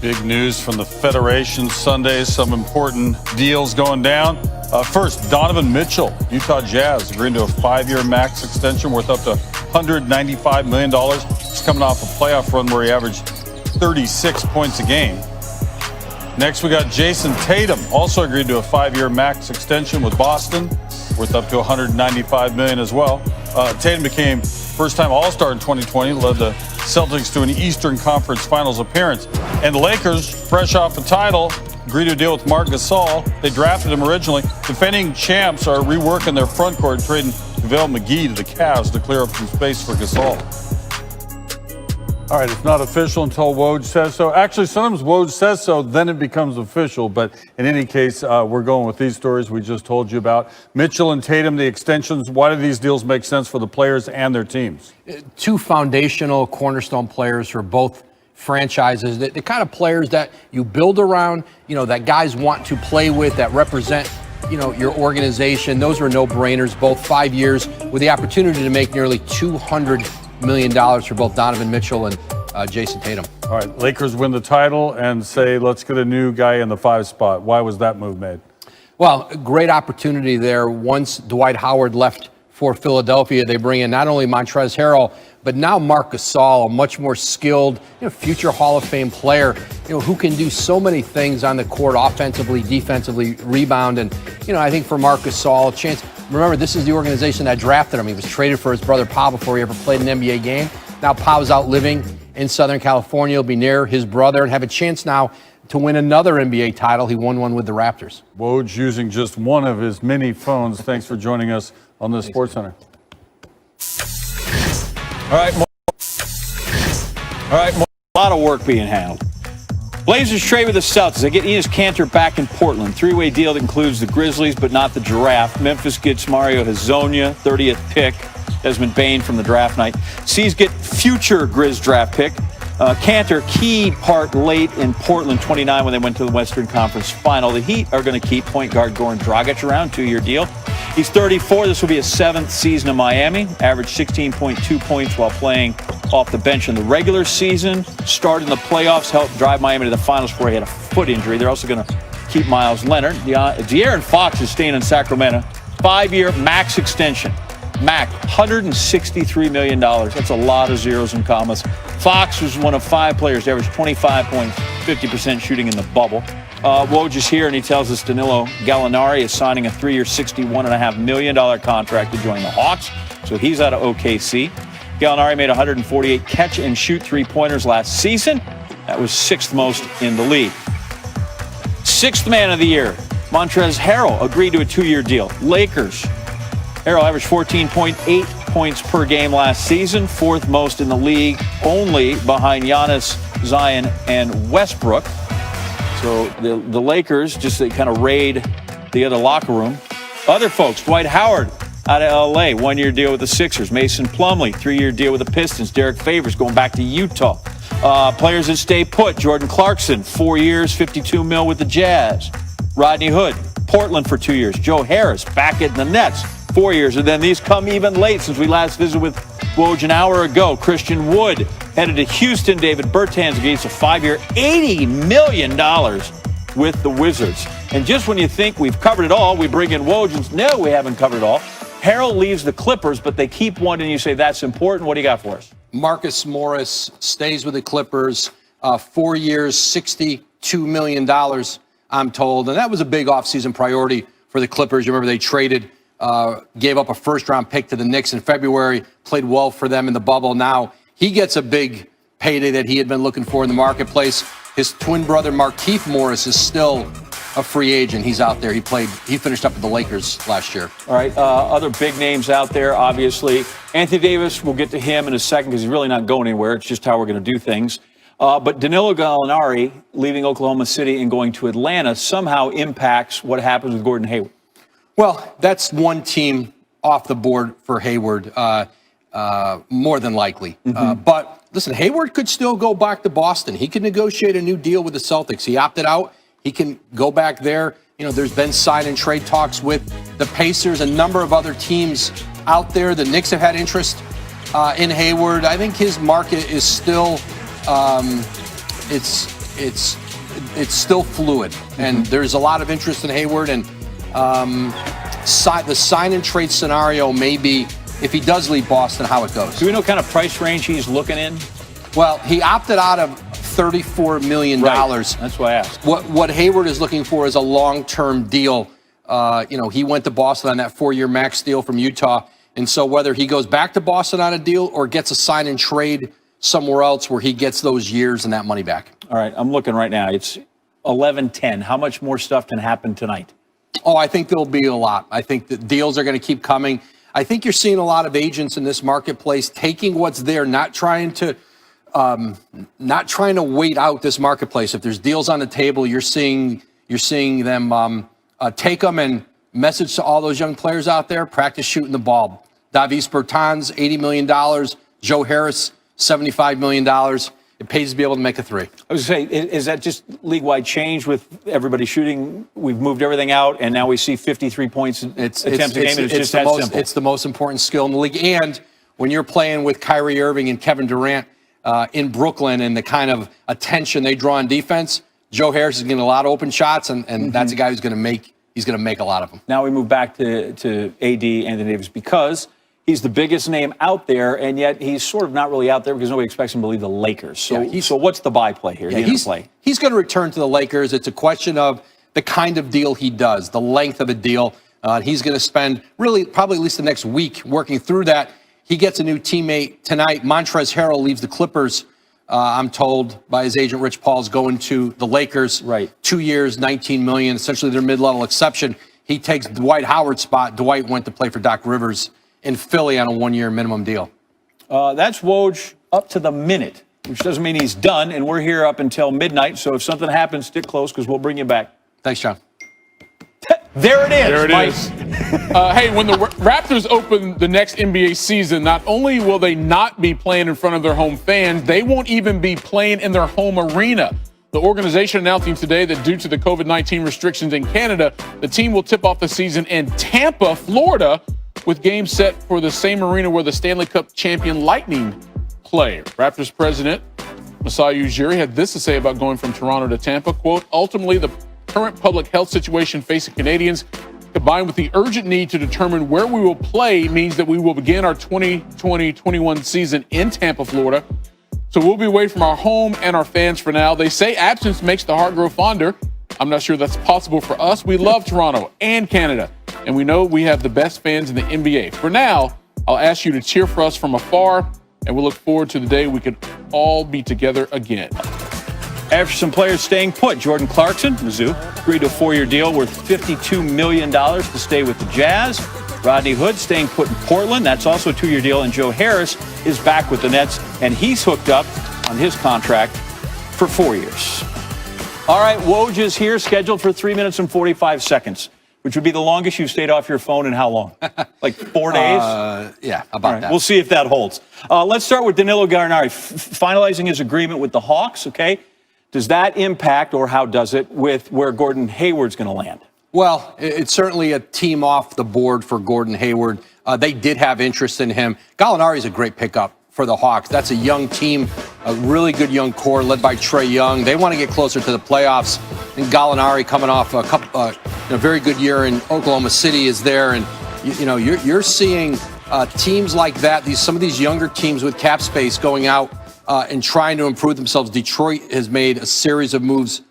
Big news from the Federation Sunday. Some important deals going down. First, Donovan Mitchell, Utah Jazz, agreeing to a 5-year max extension worth up to $195 million. He's coming off a playoff run where he averaged 36 points a game. Next, we got Jason Tatum, also agreed to a 5-year max extension with Boston, worth up to $195 million as well. Tatum became first-time All-Star in 2020, led the Celtics to an Eastern Conference Finals appearance. And the Lakers, fresh off a title, agreed to a deal with Marc Gasol. They drafted him originally. Defending champs are reworking their front court, trading Javel to the Cavs to clear up some space for Gasol. All right, it's not official until Woj says so. Actually, sometimes Woj says so, then it becomes official. But in any case, we're going with these stories we just told you about. Mitchell and Tatum, the extensions. Why do these deals make sense for the players and their teams? Two foundational cornerstone players for both franchises. The kind of players that you build around, that guys want to play with, that represent, your organization. Those are no-brainers. Both 5 years with the opportunity to make nearly $200 million for both Donovan Mitchell and Jason Tatum. All right, Lakers win the title and say, let's get a new guy in the 5 spot. Why was that move made? Well, a great opportunity there. Once Dwight Howard left for Philadelphia, they bring in not only Montrezl Harrell, but now Marc Gasol, a much more skilled, future Hall of Fame player, who can do so many things on the court, offensively, defensively, rebound. And, I think for Marc Gasol, a chance. Remember, this is the organization that drafted him. He was traded for his brother Pau before he ever played an NBA game. Now Pau's out living in Southern California. He'll be near his brother and have a chance now to win another NBA title. He won one with the Raptors. Woj using just one of his many phones. Thanks for joining us on the Sports Center. All right, a lot of work being handled. Blazers trade with the Celtics. They get Enes Kanter back in Portland. 3-way deal that includes the Grizzlies, but not the Giraffe. Memphis gets Mario Hezonja, 30th pick. Desmond Bain from the draft night. Seas get future Grizz draft pick. Kanter, key part late in Portland, 29, when they went to the Western Conference Final. The Heat are going to keep point guard Goran Dragic around, 2-year deal. He's 34. This will be his 7th season in Miami. Averaged 16.2 points while playing off the bench in the regular season. Started in the playoffs, helped drive Miami to the finals before he had a foot injury. They're also going to keep Miles Leonard. De'Aaron Fox is staying in Sacramento. 5-year max extension. Max, $163 million. That's a lot of zeros and commas. Fox was one of 5 players to average 25 points, 50% shooting in the bubble. Woj is here, and he tells us Danilo Gallinari is signing a 3-year, $61.5 million contract to join the Hawks. So he's out of OKC. Gallinari made 148 catch-and-shoot three-pointers last season. That was 6th most in the league. 6th man of the year, Montrezl Harrell, agreed to a 2-year deal. Lakers. Harrell averaged 14.8 points per game last season, 4th most in the league, only behind Giannis, Zion, and Westbrook. So the Lakers, just they kind of raid the other locker room. Other folks, Dwight Howard out of L.A., 1-year deal with the Sixers. Mason Plumlee, 3-year deal with the Pistons. Derek Favors going back to Utah. Players that stay put, Jordan Clarkson, 4 years, $52 million with the Jazz. Rodney Hood, Portland for 2 years. Joe Harris back at the Nets, 4 years. And then these come even late since we last visited with Woj an hour ago. Christian Wood headed to Houston. David Bertans against a 5-year, $80 million with the Wizards. And just when you think we've covered it all, we bring in Woj and no, we haven't covered it all. Harrell leaves the Clippers, but they keep one, and you say that's important. What do you got for us? Marcus Morris stays with the Clippers, 4 years, $62 million, I'm told. And that was a big offseason priority for the Clippers. You remember they traded, gave up a first-round pick to the Knicks in February, played well for them in the bubble. Now he gets a big payday that he had been looking for in the marketplace. His twin brother, Markieff Morris, is still a free agent. He's out there. He finished up with the Lakers last year. All right. Other big names out there, obviously. Anthony Davis, we'll get to him in a second because he's really not going anywhere. It's just how we're going to do things. But Danilo Gallinari leaving Oklahoma City and going to Atlanta somehow impacts what happens with Gordon Hayward. Well, that's one team off the board for Hayward, more than likely. But listen, Hayward could still go back to Boston. He could negotiate a new deal with the Celtics. He opted out. He can go back there. There's been sign and trade talks with the Pacers, a number of other teams out there. The Knicks have had interest in Hayward. I think his market is still, it's still fluid, and there's a lot of interest in Hayward. And the sign and trade scenario may be, if he does leave Boston, how it goes. Do we know what kind of price range he's looking in? Well, he opted out of $34 million. Right. That's why I asked. What Hayward is looking for is a long-term deal. He went to Boston on that 4-year max deal from Utah. And so whether he goes back to Boston on a deal or gets a sign and trade somewhere else where he gets those years and that money back. All right, I'm looking right now. It's 11:10. How much more stuff can happen tonight? Oh, I think there'll be a lot. I think the deals are going to keep coming. I think you're seeing a lot of agents in this marketplace taking what's there, not trying to wait out this marketplace. If there's deals on the table, you're seeing them take them and message to all those young players out there: practice shooting the ball. Davis Bertans, $80 million. Joe Harris, $75 million. It pays to be able to make a three. I was going to say, is that just league-wide change with everybody shooting? We've moved everything out, and now we see 53 points attempts a game, and it's just that simple. It's the most important skill in the league. And when you're playing with Kyrie Irving and Kevin Durant in Brooklyn and the kind of attention they draw on defense, Joe Harris is getting a lot of open shots, and that's a guy who's going to make a lot of them. Now we move back to AD, Anthony Davis, because he's the biggest name out there, and yet he's sort of not really out there because nobody expects him to leave the Lakers. So what's the buy play here? He's going to return to the Lakers. It's a question of the kind of deal he does, the length of a deal. He's going to spend probably at least the next week working through that. He gets a new teammate tonight. Montrezl Harrell leaves the Clippers. I'm told by his agent, Rich Paul's going to the Lakers. Right. 2 years, $19 million, essentially their mid-level exception. He takes Dwight Howard's spot. Dwight went to play for Doc Rivers in Philly on a 1-year minimum deal. That's Woj up to the minute, which doesn't mean he's done, and we're here up until midnight. So if something happens, stick close because we'll bring you back. Thanks, John. There it is. There it is. Hey, when the Raptors open the next NBA season, not only will they not be playing in front of their home fans, they won't even be playing in their home arena. The organization announcing today that due to the COVID-19 restrictions in Canada, the team will tip off the season in Tampa, Florida, with games set for the same arena where the Stanley Cup champion Lightning play. Raptors president Masai Ujiri had this to say about going from Toronto to Tampa, quote, ultimately the current public health situation facing Canadians, combined with the urgent need to determine where we will play, means that we will begin our 2020-21 season in Tampa, Florida. So we'll be away from our home and our fans for now. They say absence makes the heart grow fonder. I'm not sure that's possible for us. We love Toronto and Canada, and we know we have the best fans in the NBA. For now, I'll ask you to cheer for us from afar, and we'll look forward to the day we can all be together again. After some players staying put, Jordan Clarkson, Mizzou, agreed to a 4-year deal worth $52 million to stay with the Jazz. Rodney Hood staying put in Portland. That's also a 2-year deal. And Joe Harris is back with the Nets, and he's hooked up on his contract for 4 years. All right, Woj is here, scheduled for 3 minutes and 45 seconds, which would be the longest you've stayed off your phone in how long? Like 4 days? Yeah, about that. We'll see if that holds. Let's start with Danilo Gallinari, finalizing his agreement with the Hawks, okay? Does that impact, or how does it, with where Gordon Hayward's going to land? Well, it's certainly a team off the board for Gordon Hayward. They did have interest in him. Gallinari is a great pickup for the Hawks. That's a young team, a really good young core led by Trae Young. They want to get closer to the playoffs. And Gallinari, coming off a very good year in Oklahoma City, is there. And you're seeing teams like that. Some of these younger teams with cap space going out and trying to improve themselves. Detroit has made a series of moves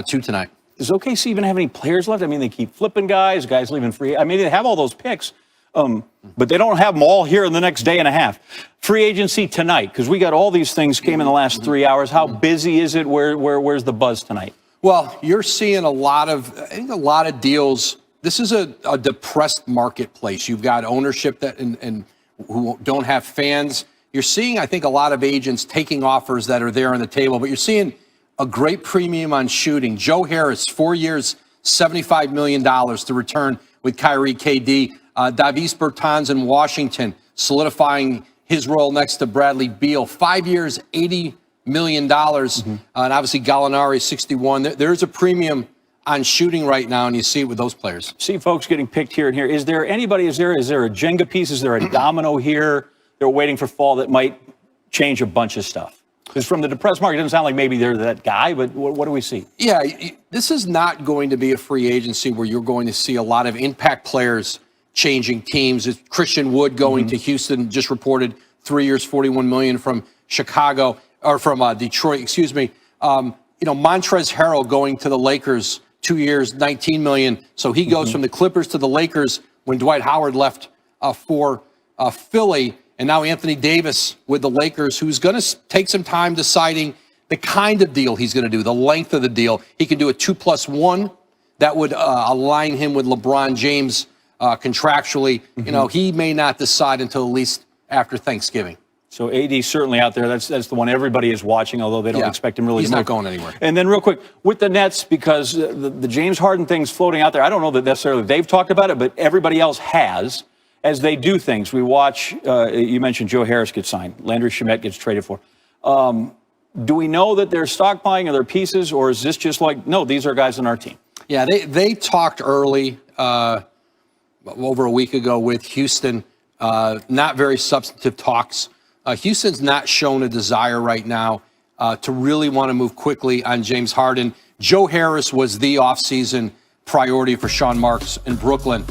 tonight. Does OKC even have any players left? I mean, they keep flipping guys leaving free. I mean, they have all those picks, but they don't have them all here in the next day and a half. Free agency tonight, because we got all these things came in the last 3 hours. How busy is it? Where's the buzz tonight? Well, you're seeing a lot of deals. This is a depressed marketplace. You've got ownership that and who don't have fans. You're seeing, I think, a lot of agents taking offers that are there on the table, but you're seeing a great premium on shooting. Joe Harris, 4 years, $75 million to return with Kyrie, KD. Davis Bertans in Washington, solidifying his role next to Bradley Beal. 5 years, $80 million. And obviously Gallinari, 61. There's a premium on shooting right now, and you see it with those players. See folks getting picked here and here. Is there anybody, is there a Jenga piece? Is there a domino here they're waiting for fall that might change a bunch of stuff? Because from the depressed market, it doesn't sound like maybe they're that guy, but what do we see? Yeah, this is not going to be a free agency where you're going to see a lot of impact players changing teams. It's Christian Wood going to Houston, just reported 3 years, $41 million from Chicago, or from Detroit, excuse me. Montrezl Harrell going to the Lakers, 2 years, $19 million. So he goes from the Clippers to the Lakers when Dwight Howard left for Philly. And now Anthony Davis with the Lakers, who's going to take some time deciding the kind of deal he's going to do, the length of the deal. He can do a 2+1 that would align him with LeBron James contractually. He may not decide until at least after Thanksgiving. So AD certainly out there. That's the one everybody is watching, although they don't expect him really to move. He's not going anywhere. And then real quick, with the Nets, because the James Harden thing's floating out there, I don't know that necessarily they've talked about it, but everybody else has. As they do things, we watch, you mentioned Joe Harris gets signed, Landry Shamet gets traded for. Do we know that they're stockpiling other pieces, or is this just like, no, these are guys on our team? Yeah, they talked early, over a week ago with Houston, not very substantive talks. Houston's not shown a desire right now to really want to move quickly on James Harden. Joe Harris was the offseason priority for Sean Marks in Brooklyn.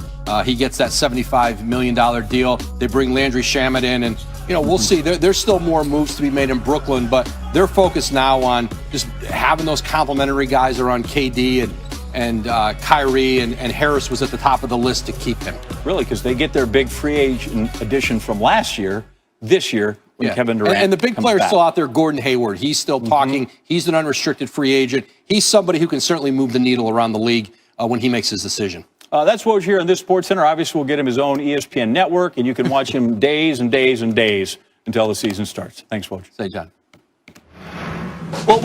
He gets that $75 million deal. They bring Landry Shamet in, and we'll see. There's still more moves to be made in Brooklyn, but they're focused now on just having those complimentary guys around KD and Kyrie, and Harris was at the top of the list to keep him. Really, because they get their big free agent addition from last year, this year, when Kevin Durant and the big comes player's back. still out there. Gordon Hayward, he's still talking. He's an unrestricted free agent. He's somebody who can certainly move the needle around the league when he makes his decision. That's Woj here on this Sports Center. Obviously, we'll get him his own ESPN network, and you can watch him days and days and days until the season starts. Thanks, Woj. Say, John. Well,